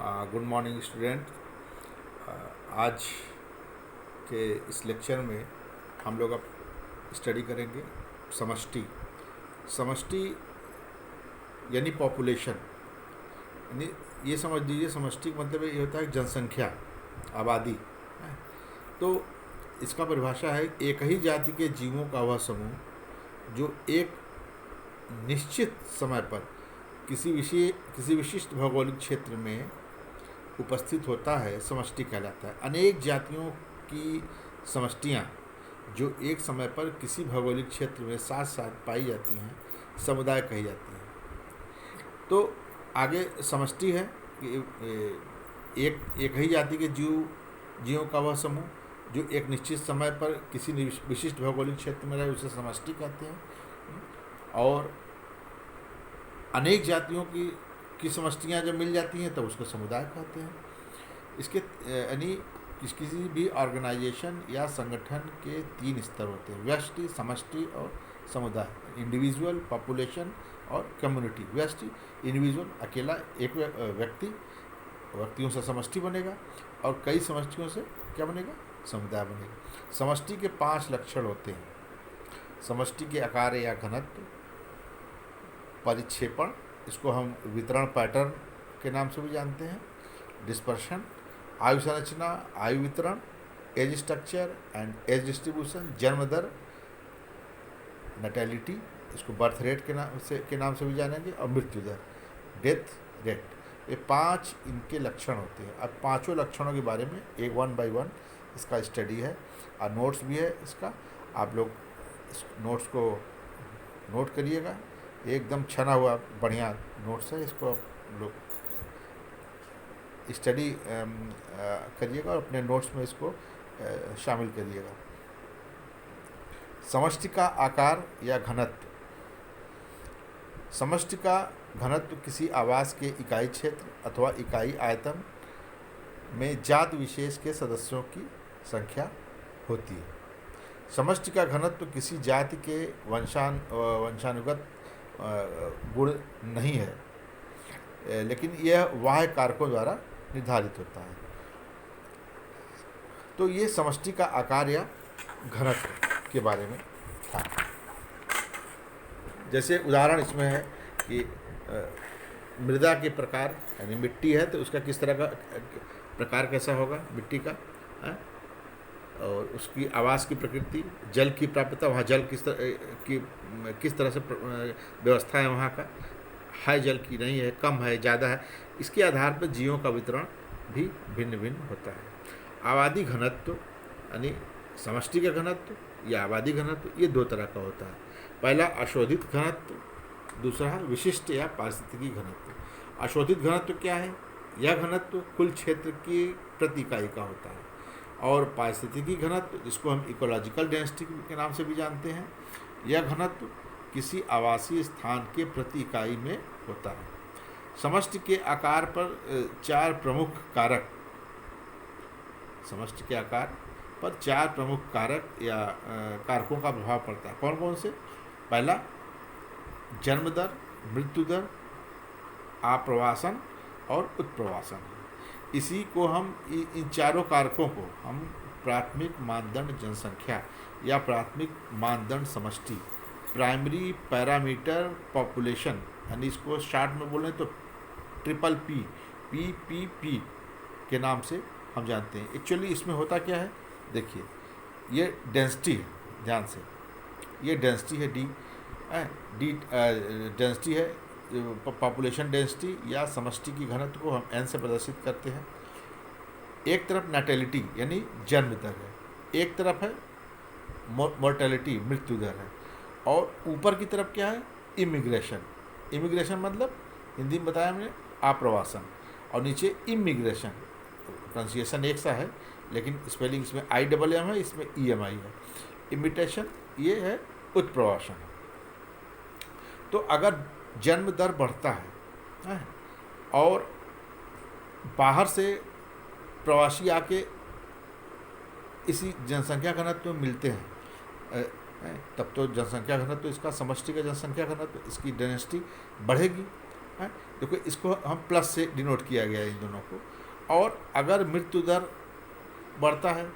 Good morning student. आज के इस लेक्चर में हम लोग अब स्टडी करेंगे समष्टि। समष्टि यानी पॉपुलेशन, यानी ये समझ लीजिए समष्टि का मतलब ये होता है जनसंख्या, आबादी। तो इसका परिभाषा है एक ही जाति के जीवों का वह समूह जो एक निश्चित समय पर किसी विशिष्ट भौगोलिक क्षेत्र में उपस्थित होता है, समष्टि कहलाता है। अनेक जातियों की समष्टियाँ जो एक समय पर किसी भौगोलिक क्षेत्र में साथ साथ पाई जाती हैं, समुदाय कही जाती हैं। तो आगे समष्टि है कि एक ही जाति के जीवों का वह समूह जो एक निश्चित समय पर किसी विशिष्ट भौगोलिक क्षेत्र में रहे, उसे समष्टि कहते हैं। और अनेक जातियों की समष्टियाँ जब मिल जाती हैं तब उसको समुदाय कहते हैं। इसके यानी किसी भी ऑर्गेनाइजेशन या संगठन के 3 स्तर होते हैं: व्यष्टि, समष्टि और समुदाय। इंडिविजुअल, पॉपुलेशन और कम्युनिटी। व्यष्टि इंडिविजुअल, अकेला एक व्यक्तियों से समष्टि बनेगा, और कई समष्टियों से क्या बनेगा? समुदाय बनेगा। समष्टि के 5 लक्षण होते हैं: समष्टि के आकार या घनत्व, परिक्षेपण, इसको हम वितरण पैटर्न के नाम से भी जानते हैं, डिस्पर्शन, आयु संरचना, आयु वितरण, age structure and age distribution, जन्म दर, नैटेलिटी, इसको बर्थ रेट के नाम से भी जानेंगे, और मृत्यु दर, डेथ रेट। ये 5 इनके लक्षण होते हैं। अब 5 लक्षणों के बारे में एक 1 बाय 1 इसका स्टडी है, और नोट्स भी है इसका। आप लोग इस नोट्स को नोट करिएगा। एकदम छना हुआ बढ़िया नोट्स है, इसको आप लोग स्टडी करिएगा और अपने नोट्स में इसको शामिल करिएगा। समष्टि का आकार या घनत्व। समष्टि का घनत्व किसी आवास के इकाई क्षेत्र अथवा इकाई आयतन में जाति विशेष के सदस्यों की संख्या होती है। समष्टि का घनत्व किसी जाति के वंशानुगत गुण नहीं है, लेकिन यह बाह्य कारकों द्वारा निर्धारित होता है। तो ये समष्टि का आकार या घनत्व के बारे में था। जैसे उदाहरण इसमें है कि मृदा के प्रकार, यानी मिट्टी है तो उसका किस तरह का प्रकार कैसा होगा मिट्टी का, और उसकी आवास की प्रकृति, जल की प्राप्यता, वहाँ जल किस तरह से व्यवस्था है वहाँ का, है जल की नहीं है, कम है, ज़्यादा है। इसके आधार पर जीवों का वितरण भी भिन्न भिन्न होता है। आबादी घनत्व यानी समष्टि का घनत्व या आबादी घनत्व, ये 2 तरह का होता है। पहला अशोधित घनत्व, दूसरा है विशिष्ट या पारिस्थितिकी घनत्व। अशोधित घनत्व क्या है? यह घनत्व कुल क्षेत्र की प्रति इकाई का होता है। और पारिस्थितिकी घनत्व, जिसको हम इकोलॉजिकल डेंसिटी के नाम से भी जानते हैं, यह घनत्व किसी आवासीय स्थान के प्रति इकाई में होता है। समष्टि के आकार पर 4 प्रमुख कारक, समष्टि के आकार पर 4 प्रमुख कारक या कारकों का प्रभाव पड़ता है। कौन कौन से? पहला जन्म दर, मृत्यु दर, आप्रवासन और उत्प्रवासन। इसी को हम इन चारों कारकों को हम प्राथमिक मानदंड जनसंख्या या प्राथमिक मानदंड समष्टि, प्राइमरी पैरामीटर पॉपुलेशन, यानी इसको शार्ट में बोलें तो PPP के नाम से हम जानते हैं। एक्चुअली इसमें होता क्या है, देखिए ये डेंसिटी है, ध्यान से, ये डेंसिटी है डी डेंसिटी है, पॉपुलेशन डेंसिटी या समष्टि की घनत्व को हम n से प्रदर्शित करते हैं। एक तरफ नैटेलिटी यानी जन्म दर है, एक तरफ है मोर्टेलिटी, मृत्यु दर है, और ऊपर की तरफ क्या है? इमिग्रेशन। इमिग्रेशन मतलब हिंदी में बताया हमने आप्रवासन, और नीचे इमिग्रेशन। प्रोनाउंसिएशन एक सा है लेकिन स्पेलिंग इसमें IMM है, इसमें EMI है। इमिटेशन ये है उत्प्रवासन। तो अगर जन्म दर बढ़ता है और बाहर से प्रवासी आके इसी जनसंख्या घनत्व में मिलते हैं, तब तो जनसंख्या घनत्व, इसका समष्टि का जनसंख्या घनत्व, इसकी डेंसिटी बढ़ेगी। है। देखो इसको हम प्लस से डिनोट किया गया है इन दोनों को। और अगर मृत्यु दर बढ़ता है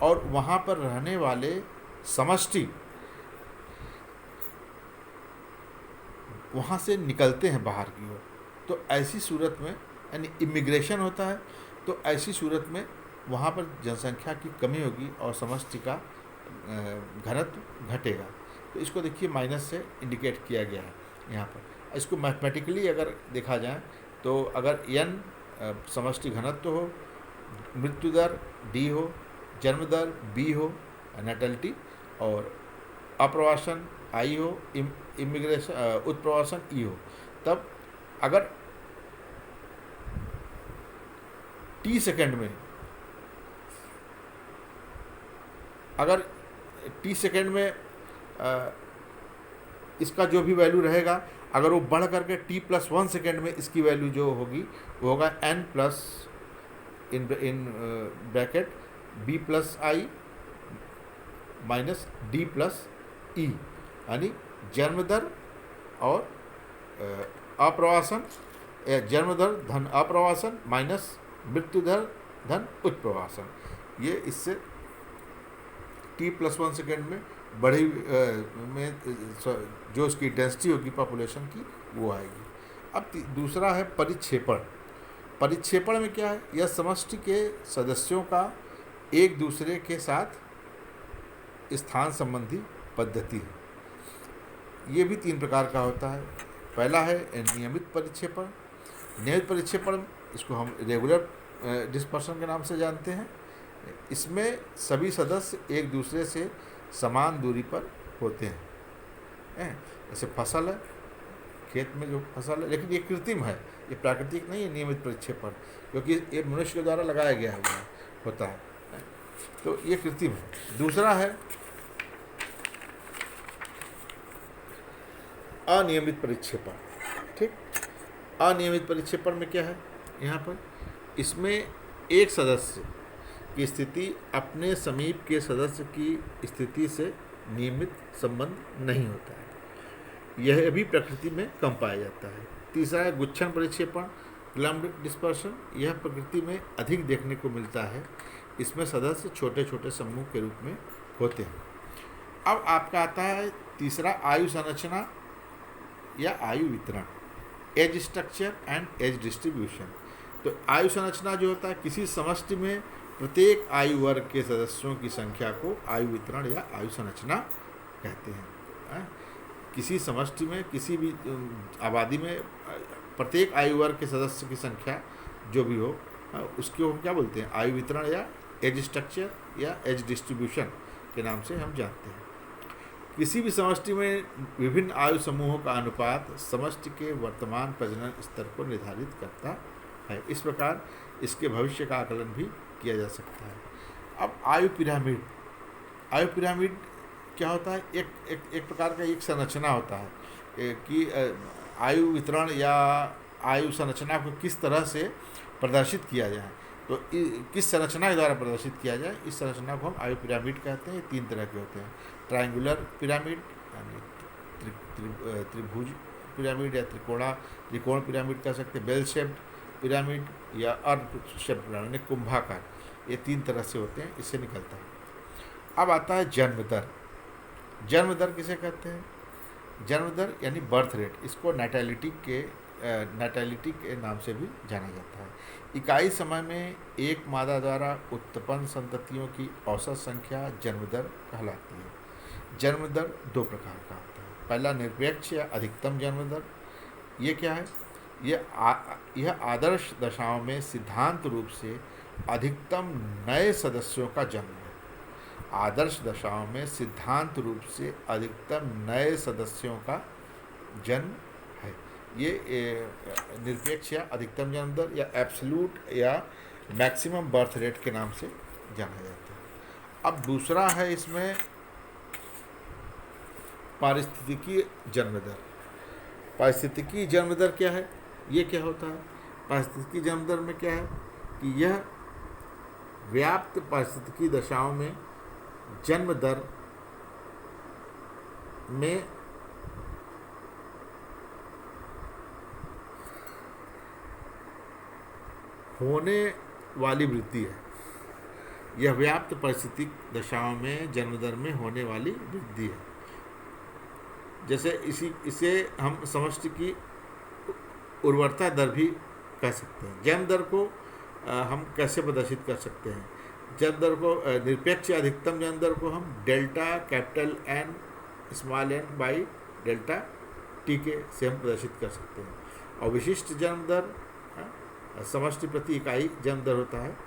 और वहाँ पर रहने वाले समष्टि वहाँ से निकलते हैं बाहर की ओर, तो ऐसी सूरत में यानी इमिग्रेशन होता है, तो ऐसी सूरत में वहाँ पर जनसंख्या की कमी होगी और समष्टि का घनत्व घटेगा। तो इसको देखिए माइनस से इंडिकेट किया गया है यहाँ पर। इसको मैथमेटिकली अगर देखा जाए तो अगर n समष्टि घनत्व हो, मृत्यु दर d हो, जन्म दर b हो, नेटलिटी, और अप्रवासन i हो, इमिग्रेशन उत्प्रवासन e हो, तब अगर t सेकेंड में इसका जो भी वैल्यू रहेगा, अगर वो बढ़ करके t+1 सेकेंड में इसकी वैल्यू जो होगी वो होगा n plus in bracket b+i minus d+e, यानी जन्म दर और अप्रवासन, जन्म दर धन अप्रवासन माइनस मृत्यु दर धन उत्प्रवासन। ये इससे t+1 सेकेंड में बढ़ी में जो उसकी डेंसिटी होगी पॉपुलेशन की वो आएगी। अब दूसरा है परिक्षेपण। परिक्षेपण में क्या है, यह समष्टि के सदस्यों का एक दूसरे के साथ स्थान संबंधी पद्धति है। ये भी 3 प्रकार का होता है। पहला है नियमित परिक्षेपण। नियमित परिक्षेपण इसको हम रेगुलर डिस्पर्सन के नाम से जानते हैं। इसमें सभी सदस्य एक दूसरे से समान दूरी पर होते हैं। जैसे फसल है, खेत में जो फसल है, लेकिन ये कृत्रिम है, ये प्राकृतिक नहीं है नियमित परिक्षेपण, क्योंकि ये मनुष्य के द्वारा लगाया गया हुआ होता है, तो ये कृत्रिम है। दूसरा है अनियमित परिक्षेपण। ठीक, अनियमित परिक्षेपण में क्या है, यहाँ पर इसमें एक सदस्य की स्थिति अपने समीप के सदस्य की स्थिति से नियमित संबंध नहीं होता है, यह भी प्रकृति में कम पाया जाता है। तीसरा है गुच्छन परिक्षेपण, क्लम्प्ड डिस्पर्शन। यह प्रकृति में अधिक देखने को मिलता है। इसमें सदस्य छोटे छोटे समूह के रूप में होते हैं। अब आपका आता है तीसरा, आयु संरचना या आयु वितरण, age structure and age distribution. तो आयु संरचना जो होता है, किसी समष्टि में प्रत्येक आयु वर्ग के सदस्यों की संख्या को आयु वितरण या आयु संरचना कहते हैं। किसी समष्टि में, किसी भी आबादी में प्रत्येक आयु वर्ग के सदस्य की संख्या जो भी हो, उसको हम क्या बोलते हैं, आयु वितरण या एज स्ट्रक्चर या एज डिस्ट्रीब्यूशन के नाम से हम जानते हैं। किसी भी समष्टि में विभिन्न आयु समूहों का अनुपात समष्टि के वर्तमान प्रजनन स्तर को निर्धारित करता है। इस प्रकार इसके भविष्य का आकलन भी किया जा सकता है। अब आयु पिरामिड। आयु पिरामिड क्या होता है, एक प्रकार का एक संरचना होता है कि आयु वितरण या आयु संरचना को किस तरह से प्रदर्शित किया जाए, तो किस संरचना के द्वारा प्रदर्शित किया जाए, इस संरचना को हम आयु पिरामिड कहते हैं। 3 तरह के होते हैं, ट्रायंगुलर पिरामिड यानी त्रिभुज पिरामिड या त्रिकोण पिरामिड कह सकते हैं, बेल शेप्ड पिरामिड या अर्ध शेप्ड पिरामिड, कुंभाकार। ये 3 तरह से होते हैं, इससे निकलता है। अब आता है जन्म दर। जन्म दर किसे कहते हैं, जन्म दर यानी बर्थ रेट, इसको नैटेलिटी के नाम से भी जाना जाता है। इकाई समय में एक मादा द्वारा उत्पन्न संततियों की औसत संख्या जन्म दर कहलाती है। जन्म दर 2 प्रकार का होता है। पहला निरपेक्ष या अधिकतम जन्म दर। ये क्या है, यह आदर्श दशाओं में सिद्धांत रूप से अधिकतम नए सदस्यों का जन्म है। आदर्श दशाओं में सिद्धांत रूप से अधिकतम नए सदस्यों का जन्म है। ये निरपेक्ष या अधिकतम जन्म दर या एब्सोल्यूट या मैक्सिमम बर्थ रेट के नाम से जाना जाता है। अब दूसरा है इसमें पारिस्थितिकी जन्म दर। पारिस्थितिकी जन्म दर क्या है, ये क्या होता है, पारिस्थितिकी जन्म दर में क्या है कि यह व्याप्त पारिस्थितिकी दशाओं में जन्म दर में होने वाली वृद्धि है। यह व्याप्त परिस्थितिक दशाओं में जन्मदर में होने वाली वृद्धि है। जैसे इसे हम समष्टि की उर्वरता दर भी कह सकते हैं। जन्म दर को हम कैसे प्रदर्शित कर सकते हैं? जन्म दर को निरपेक्ष अधिकतम जन्म दर को हम delta capital N small N by delta T के से हम प्रदर्शित कर सकते हैं। और विशिष्ट जन्म दर समष्टि प्रति इकाई जन्म दर होता है,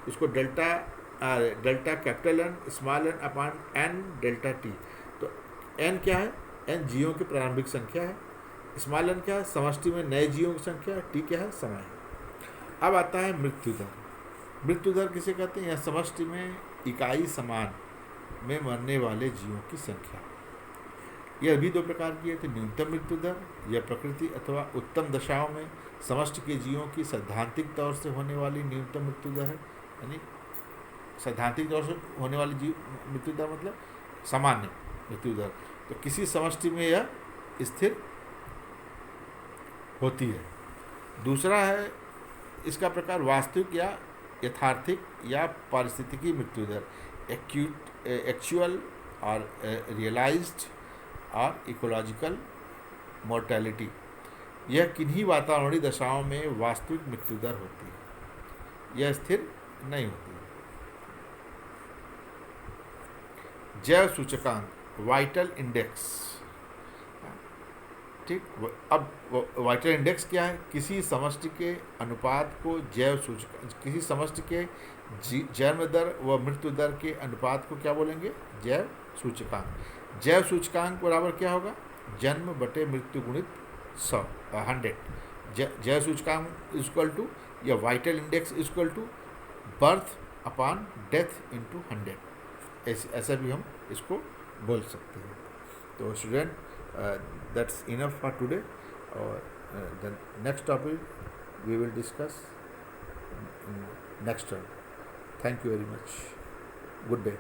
इसको delta capital N small N upon N delta T. तो एन क्या है? एन जीवों की प्रारंभिक संख्या है। स्मॉल एन क्या है? समष्टि में नए जीवों की संख्या है। टी क्या है? समय है। अब आता है मृत्यु दर। मृत्यु दर किसे कहते हैं? यह समष्टि में इकाई समान में मरने वाले जीवों की संख्या। यह भी दो प्रकार की है। तो न्यूनतम मृत्यु दर, यह प्रकृति अथवा उत्तम दशाओं में समष्टि के जीवों की सैद्धांतिक तौर से होने वाली न्यूनतम मृत्यु दर है। यानी सैद्धांतिक तौर से होने वाली मृत्यु दर मतलब सामान्य मृत्यु दर। तो किसी समष्टि में यह स्थिर होती है। दूसरा है इसका प्रकार वास्तविक या यथार्थिक या पारिस्थितिकी मृत्यु दर, एक्चुअल और रियलाइज्ड और इकोलॉजिकल मोर्टेलिटी। यह किन्हीं वातावरणीय दशाओं में वास्तविक मृत्यु दर होती है, यह स्थिर नहीं होती है। जैव सूचकांक, वाइटल इंडेक्स। ठीक, अब वाइटल इंडेक्स क्या है? किसी समष्टि के अनुपात को जैव सूचकांक, किसी समष्टि के जन्म दर व मृत्यु दर के अनुपात को क्या बोलेंगे? जैव सूचकांक। जैव सूचकांक बराबर क्या होगा? जन्म बटे मृत्यु गुणित 100। जैव सूचकांक इक्वल टू या vital index equal to birth upon death into 100। ऐसा भी हम इसको बोल सकते हैं। तो student, that's enough for today. Or the next topic we will discuss in next term. Thank you very much. Good day.